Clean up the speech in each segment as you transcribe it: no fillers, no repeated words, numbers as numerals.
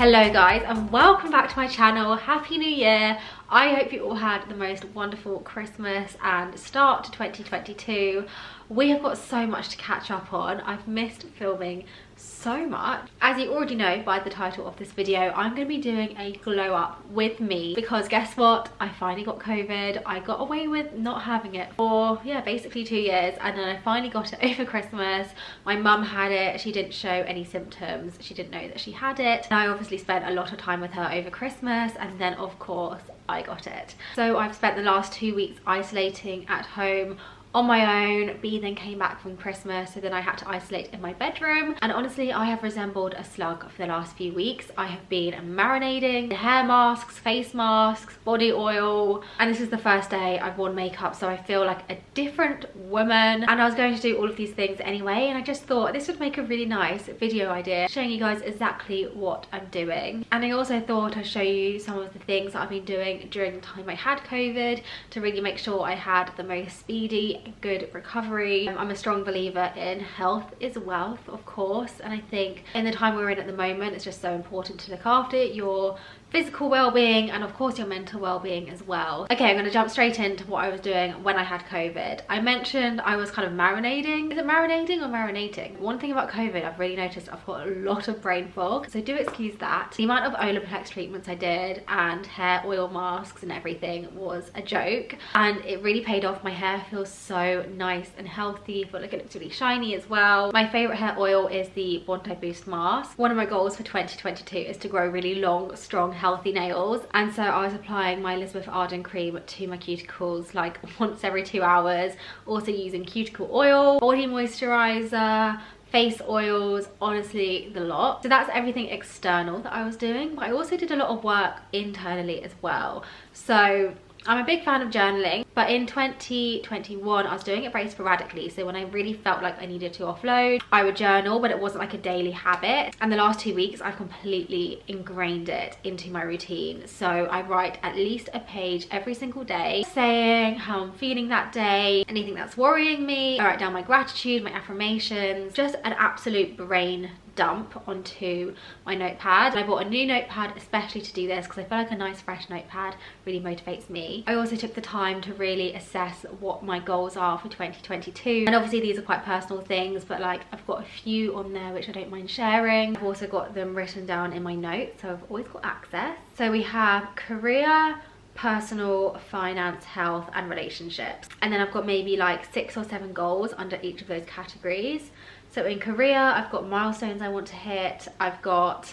Hello guys and welcome back to my channel. Happy New Year. I hope you all had the most wonderful Christmas and start to 2022. We have got so much to catch up on. I've missed filming so much. As you already know by the title of this video, I'm going to be doing a glow up with me because guess what? I finally got COVID. I got away with not having it for basically 2 years, and then I finally got it over Christmas. My mum had it. She didn't show any symptoms. She didn't know that she had it. And I obviously spent a lot of time with her over Christmas, and then of course I got it. So I've spent the last 2 weeks isolating at home on my own. B then came back from Christmas, so then I had to isolate in my bedroom, and honestly I have resembled a slug for the last few weeks. I have been marinating hair masks, face masks, body oil, and this is the first day I've worn makeup, so I feel like a different woman. And I was going to do all of these things anyway, and I just thought this would make a really nice video idea showing you guys exactly what I'm doing. And I also thought I'd show you some of the things that I've been doing during the time I had COVID to really make sure I had the most speedy good recovery. I'm a strong believer in health is wealth, of course, and I think in the time we're in at the moment it's just so important to look after your physical well-being and of course your mental well-being as well. Okay, I'm going to jump straight into what I was doing when I had COVID. I mentioned I was kind of marinating. Is it marinating or marinating? One thing about COVID I've really noticed, I've got a lot of brain fog, so do excuse that. The amount of Olaplex treatments I did and hair oil masks and everything was a joke, and it really paid off. My hair feels so nice and healthy. I feel like it looks really shiny as well. My favorite hair oil is the Bonte Boost mask. One of my goals for 2022 is to grow really long, strong, healthy nails, and so I was applying my Elizabeth Arden cream to my cuticles like once every 2 hours, also using cuticle oil, body moisturizer, face oils, honestly the lot. So that's everything external that I was doing, but I also did a lot of work internally as well. So I'm a big fan of journaling, but in 2021 I was doing it very sporadically. So when I really felt like I needed to offload, I would journal, but it wasn't like a daily habit. And the last 2 weeks I've completely ingrained it into my routine. So I write at least a page every single day saying how I'm feeling that day, anything that's worrying me. I write down my gratitude, my affirmations, just an absolute brain dump onto my notepad. And I bought a new notepad especially to do this because I feel like a nice fresh notepad really motivates me. I also took the time to really assess what my goals are for 2022, and obviously these are quite personal things, but like I've got a few on there which I don't mind sharing. I've also got them written down in my notes, so I've always got access. So we have career, personal, finance, health and relationships, and then I've got maybe like 6 or 7 goals under each of those categories. So in career I've got milestones I want to hit, I've got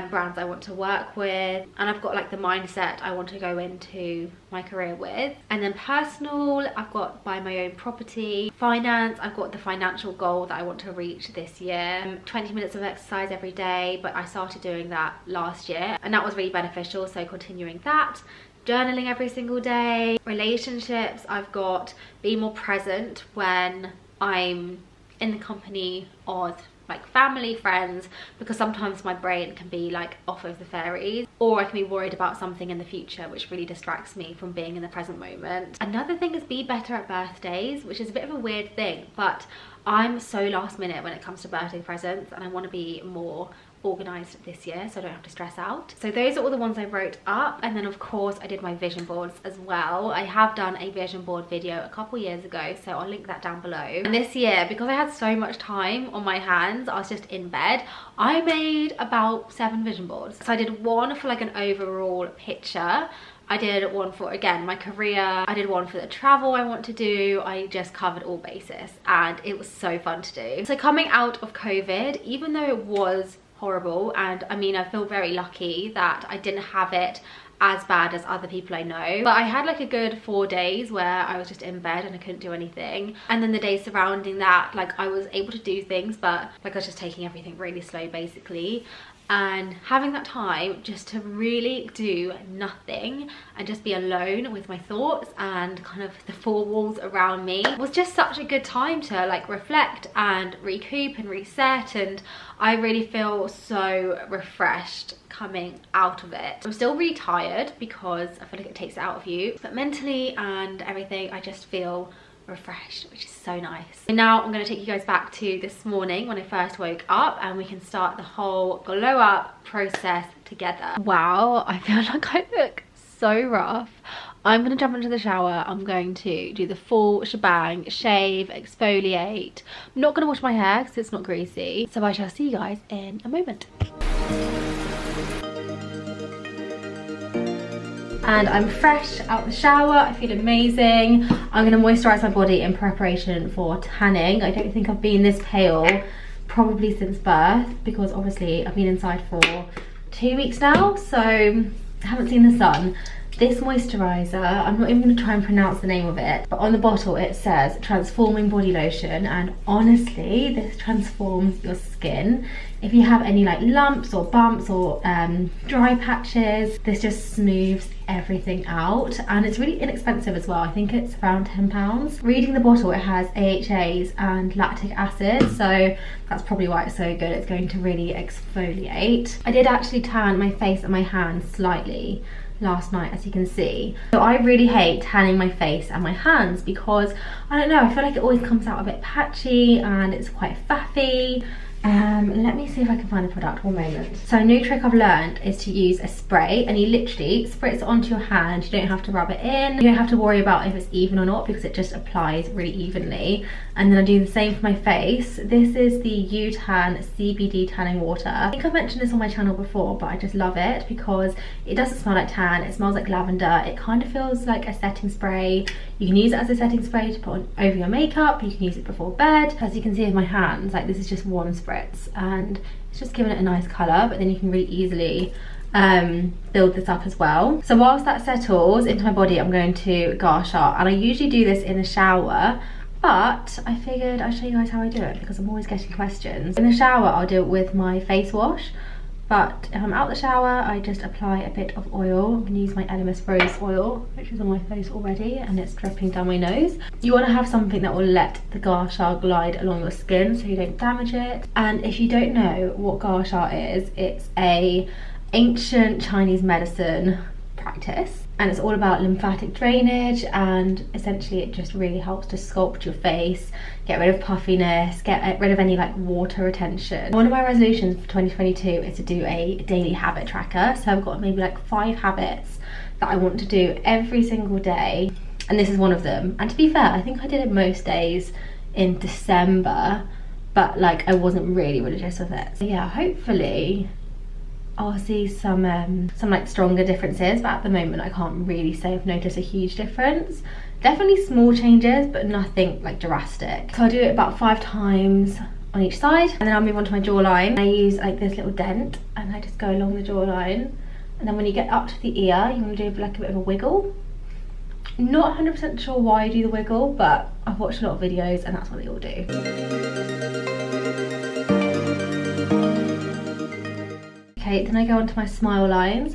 brands I want to work with, and I've got like the mindset I want to go into my career with. And then personal, I've got buy my own property. Finance, I've got the financial goal that I want to reach this year. 20 minutes of exercise every day, but I started doing that last year and that was really beneficial, so continuing that. Journaling every single day. Relationships, I've got be more present when I'm in the company of like family, friends, because sometimes my brain can be like off of the fairies, or I can be worried about something in the future which really distracts me from being in the present moment. Another thing is be better at birthdays, which is a bit of a weird thing, but I'm so last minute when it comes to birthday presents, and I want to be more organized this year so I don't have to stress out. So those are all the ones I wrote up, and then of course I did my vision boards as well. I have done a vision board video a couple years ago, so I'll link that down below. And this year, because I had so much time on my hands, I was just in bed, I made about 7 vision boards. So I did one for like an overall picture, I did one for, again, my career, I did one for the travel I want to do. I just covered all bases and it was so fun to do. So coming out of COVID, even though it was horrible, and I mean I feel very lucky that I didn't have it as bad as other people I know, but I had like a good 4 days where I was just in bed and I couldn't do anything, and then the days surrounding that, like I was able to do things, but like I was just taking everything really slow basically. And having that time just to really do nothing and just be alone with my thoughts and kind of the 4 walls around me was just such a good time to like reflect and recoup and reset, and I really feel so refreshed coming out of it. I'm still really tired because I feel like it takes it out of you, but mentally and everything I just feel refreshed, which is so nice. And now I'm going to take you guys back to this morning when I first woke up, and we can start the whole glow up process together. Wow, I feel like I look so rough. I'm going to jump into the shower. I'm going to do the full shebang, shave, exfoliate. I'm not going to wash my hair because it's not greasy, so I shall see you guys in a moment. And I'm fresh out the shower. I feel amazing. I'm gonna moisturize my body in preparation for tanning. I don't think I've been this pale probably since birth, because obviously I've been inside for 2 weeks now, so I haven't seen the sun. This moisturizer, I'm not even going to try and pronounce the name of it, but on the bottle it says transforming body lotion, and honestly this transforms your skin. If you have any like lumps or bumps or dry patches, this just smooths everything out, and it's really inexpensive as well. I think it's around £10. Reading the bottle, it has AHAs and lactic acid, so that's probably why it's so good. It's going to really exfoliate. I did actually tan my face and my hands slightly last night, as you can see. So I really hate tanning my face and my hands because, I don't know, I feel like it always comes out a bit patchy and it's quite faffy. Let me see if I can find the product, one moment. So a new trick I've learned is to use a spray, and you literally spritz it onto your hand. You don't have to rub it in. You don't have to worry about if it's even or not, because it just applies really evenly. And then I do the same for my face. This is the Cbd Tanning Water. I think I've mentioned this on my channel before, but I just love it because it doesn't smell like tan. It smells like lavender. It kind of feels like a setting spray. You can use it as a setting spray to put on over your makeup. You can use it before bed. As you can see with my hands, like this is just one spritz, and it's just giving it a nice colour, but then you can really easily build this up as well. So whilst that settles into my body, I'm going to gua sha, and I usually do this in the shower, but I figured I'd show you guys how I do it because I'm always getting questions. In the shower I'll do it with my face wash, but if I'm out the shower I just apply a bit of oil. I'm going to use my Elemis Rose oil, which is on my face already, and it's dripping down my nose. You want to have something that will let the gua sha glide along your skin so you don't damage it. And if you don't know what gua sha is, it's a ancient Chinese medicine practice, and it's all about lymphatic drainage, and essentially it just really helps to sculpt your face, get rid of puffiness, get rid of any like water retention. One of my resolutions for 2022 is to do a daily habit tracker, so I've got maybe like 5 habits that I want to do every single day, and this is one of them. And to be fair, I think I did it most days in December, but like I wasn't really religious with it. So yeah, hopefully I'll see some like stronger differences, but at the moment I can't really say I've noticed a huge difference. Definitely small changes, but nothing like drastic. So I'll do it about 5 times on each side, and then I'll move on to my jawline. I use like this little dent, and I just go along the jawline, and then when you get up to the ear, you want to do like a bit of a wiggle. Not 100% sure why I do the wiggle, but I've watched a lot of videos and that's what they all do. Okay, then I go onto my smile lines,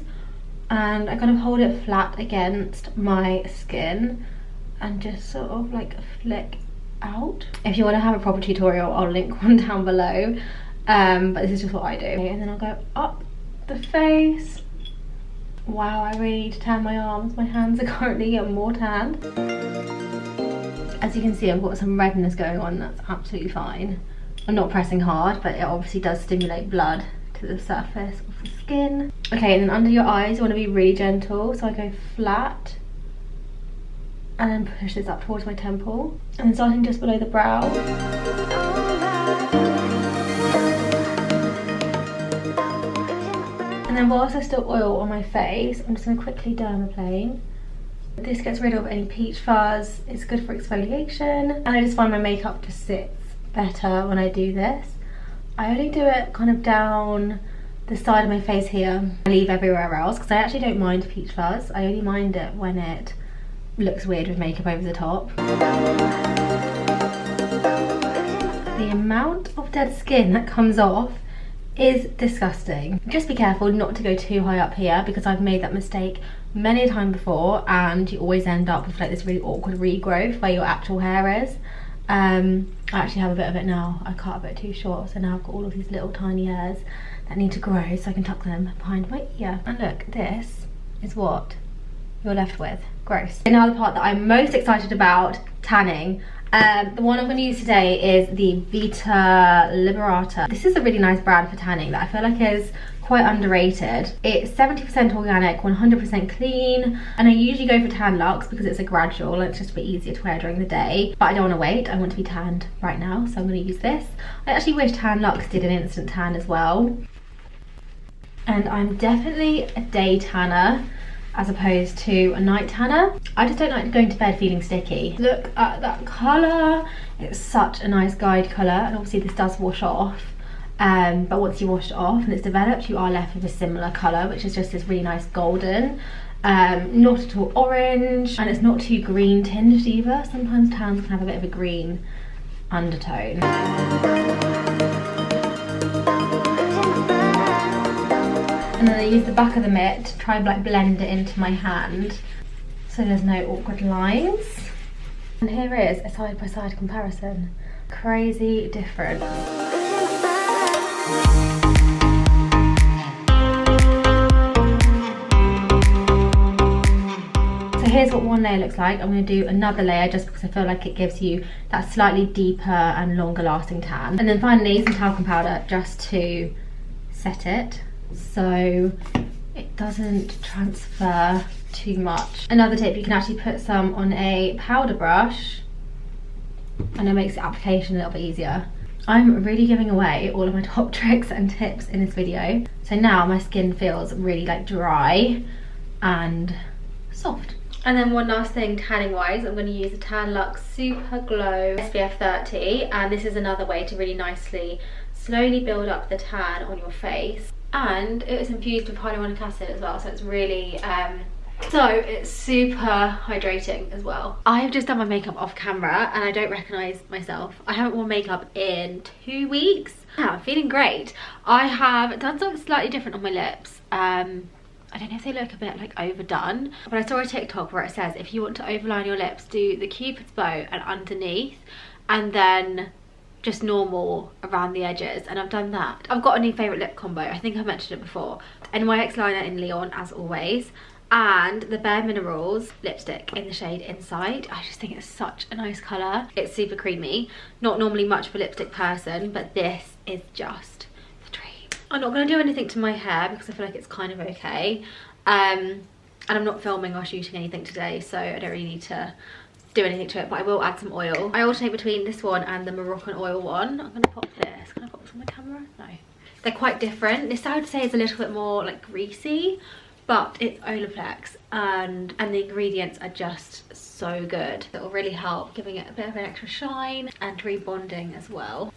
and I kind of hold it flat against my skin and just sort of like flick out. If you want to have a proper tutorial, I'll link one down below, but this is just what I do. Okay, and then I'll go up the face. Wow, I really need to tan my arms. My hands are currently getting more tanned. As you can see, I've got some redness going on. That's absolutely fine. I'm not pressing hard, but it obviously does stimulate blood to the surface of the skin. Okay, and then under your eyes you want to be really gentle, so I go flat and then push this up towards my temple, and then starting just below the brow. And then whilst there's still oil on my face, I'm just going to quickly dermaplane. This gets rid of any peach fuzz, it's good for exfoliation, and I just find my makeup just sits better when I do this. I only do it kind of down the side of my face here. I leave everywhere else because I actually don't mind peach fuzz. I only mind it when it looks weird with makeup over the top. The amount of dead skin that comes off is disgusting. Just be careful not to go too high up here, because I've made that mistake many a time before, and you always end up with like this really awkward regrowth where your actual hair is. I actually have a bit of it now. I cut a bit too short, so now I've got all of these little tiny hairs that need to grow so I can tuck them behind my ear. And look, this is what you're left with. Gross. And now the part that I'm most excited about, tanning. The one I'm going to use today is the Vita Liberata. This is a really nice brand for tanning that I feel like is quite underrated. It's 70% organic, 100% clean, and I usually go for Tan Luxe because it's a gradual and it's just a bit easier to wear during the day. But I don't want to wait, I want to be tanned right now, so I'm going to use this. I actually wish Tan Luxe did an instant tan as well. And I'm definitely a day tanner as opposed to a night tanner. I just don't like going to bed feeling sticky. Look at that colour. It's such a nice guide colour, and obviously this does wash off. But once you wash it off and it's developed, you are left with a similar colour, which is just this really nice golden. Not at all orange, and it's not too green tinged either. Sometimes tans can have a bit of a green undertone. And then I use the back of the mitt to try and like blend it into my hand so there's no awkward lines. And here is a side-by-side comparison. Crazy difference. So here's what one layer looks like. I'm going to do another layer just because I feel like it gives you that slightly deeper and longer lasting tan. And then finally some talcum powder just to set it so it doesn't transfer too much. Another tip, you can actually put some on a powder brush and it makes the application a little bit easier. I'm really giving away all of my top tricks and tips in this video. So now my skin feels really like dry and soft. And then one last thing tanning wise, I'm going to use the Tan Luxe Super Glow SPF 30, and this is another way to really nicely slowly build up the tan on your face. And it is infused with hyaluronic acid as well, so it's really so it's super hydrating as well. I have just done my makeup off camera and I don't recognise myself. I haven't worn makeup in 2 weeks. Yeah, I'm feeling great. I have done something slightly different on my lips. I don't know if they look a bit like overdone, but I saw a TikTok where it says if you want to overline your lips, do the Cupid's bow and underneath, and then just normal around the edges, and I've done that. I've got a new favourite lip combo, I think I mentioned it before. NYX liner in Leon as always, and the Bare Minerals lipstick in the shade Inside. I just think it's such a nice colour. It's super creamy. Not normally much of a lipstick person, but this is just the dream. I'm not going to do anything to my hair because I feel like it's kind of okay. And I'm not filming or shooting anything today, so I don't really need to do anything to it, but I will add some oil. I alternate between this one and the Moroccan oil one. I'm going to pop this. Can I pop this on the camera? No. They're quite different. This I would say is a little bit more like greasy, but it's Olaplex and the ingredients are just so good. It will really help giving it a bit of an extra shine and rebonding as well.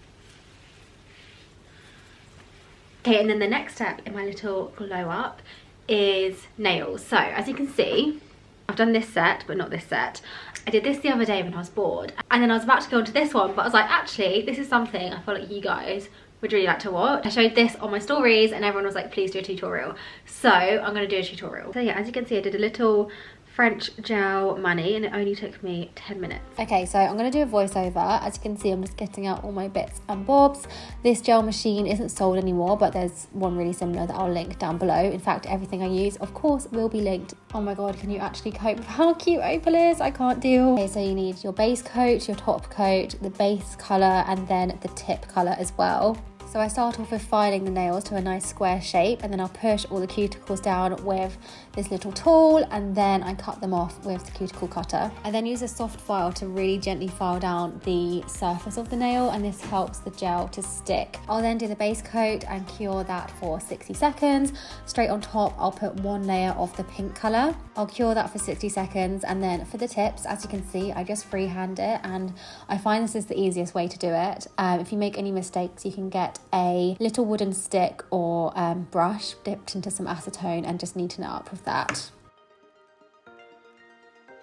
Okay, and then the next step in my little glow up is nails. So as you can see, I've done this set, but not this set. I did this the other day when I was bored, and then I was about to go on to this one, but I was like, actually, this is something I feel like you guys would really like to watch. I showed this on my stories and everyone was like, please do a tutorial. So I'm going to do a tutorial. So yeah, as you can see, I did a little French gel mani and it only took me 10 minutes. Okay, so I'm going to do a voiceover. As you can see, I'm just getting out all my bits and bobs. This gel machine isn't sold anymore, but there's one really similar that I'll link down below. In fact, everything I use, of course, will be linked. Oh my god, can you actually cope with how cute Opal is? I can't deal. Okay, so you need your base coat, your top coat, the base colour, and then the tip colour as well. So I start off with filing the nails to a nice square shape, and then I'll push all the cuticles down with this little tool, and then I cut them off with the cuticle cutter. I then use a soft file to really gently file down the surface of the nail, and this helps the gel to stick. I'll then do the base coat and cure that for 60 seconds. Straight on top, I'll put one layer of the pink colour. I'll cure that for 60 seconds, and then for the tips, as you can see, I just freehand it, and I find this is the easiest way to do it. If you make any mistakes, you can get a little wooden stick or brush dipped into some acetone and just neaten it up with that.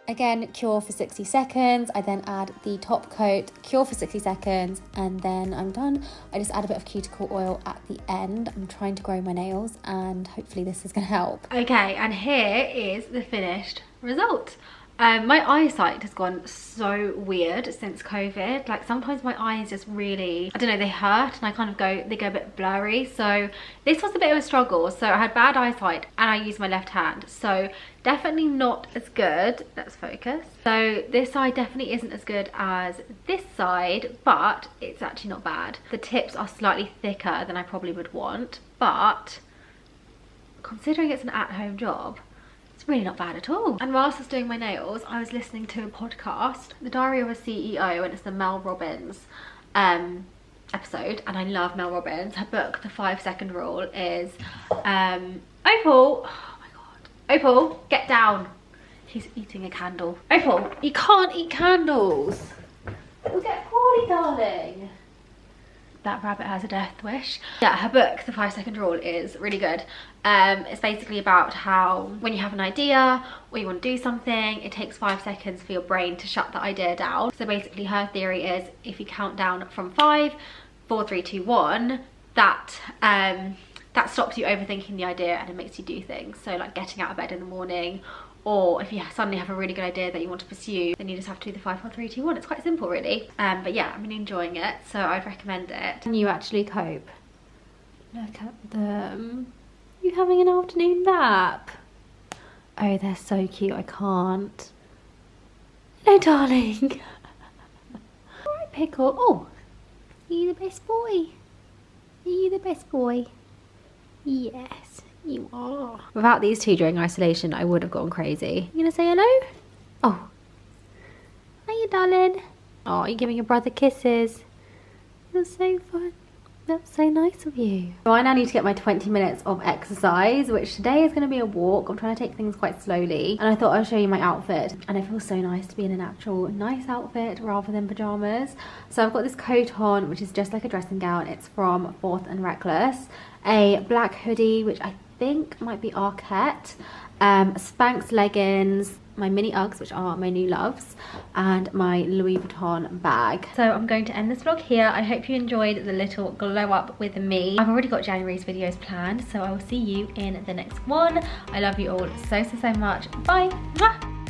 Again, cure for 60 seconds. I then add the top coat, cure for 60 seconds, and then I'm done. I just add a bit of cuticle oil at the end. I'm trying to grow my nails and hopefully this is going to help. Okay, and here is the finished result. My eyesight has gone so weird since COVID. Like sometimes my eyes just really, I don't know, they hurt and I kind of they go a bit blurry. So this was a bit of a struggle. So I had bad eyesight and I used my left hand. So definitely not as good. Let's focus. So this side definitely isn't as good as this side, but it's actually not bad. The tips are slightly thicker than I probably would want, but considering it's an at-home job, it's really not bad at all. And whilst I was doing my nails, I was listening to a podcast, The Diary of a CEO, and it's the Mel Robbins episode, and I love Mel Robbins. Her book, The 5-Second Rule, is Opal, oh my god, Opal, get down. She's eating a candle. Opal, you can't eat candles. You'll get poorly, darling. That rabbit has a death wish. Yeah, her book, The 5-Second Rule, is really good. It's basically about how when you have an idea or you want to do something, it takes 5 seconds for your brain to shut the idea down. So basically her theory is if you count down from 5, 4, 3, 2, 1, that stops you overthinking the idea and it makes you do things. So like getting out of bed in the morning, or if you suddenly have a really good idea that you want to pursue, then you just have to do the 5, 4, 3, 2, 1. It's quite simple really. But yeah, I'm really enjoying it, so I'd recommend it. Can you actually cope? Look at them. You having an afternoon nap? Oh, they're so cute, I can't. Hello, darling. Alright, Pickle. Oh, are you the best boy? Are you the best boy? Yes. You are. Without these two during isolation, I would have gone crazy. You gonna say hello? Oh. Hiya, darling. Oh, you're giving your brother kisses. That's so fun. That's so nice of you. So I now need to get my 20 minutes of exercise, which today is going to be a walk. I'm trying to take things quite slowly. And I thought I'll show you my outfit. And it feels so nice to be in an actual nice outfit rather than pajamas. So I've got this coat on, which is just like a dressing gown. It's from Forth and Reckless. A black hoodie, which I think might be Arquette. Spanx leggings, my mini Uggs, which are my new loves, and my Louis Vuitton bag. So I'm going to end this vlog here. I hope you enjoyed the little glow up with me. I've already got January's videos planned, so I will see you in the next one. I love you all so much. Bye. Mwah!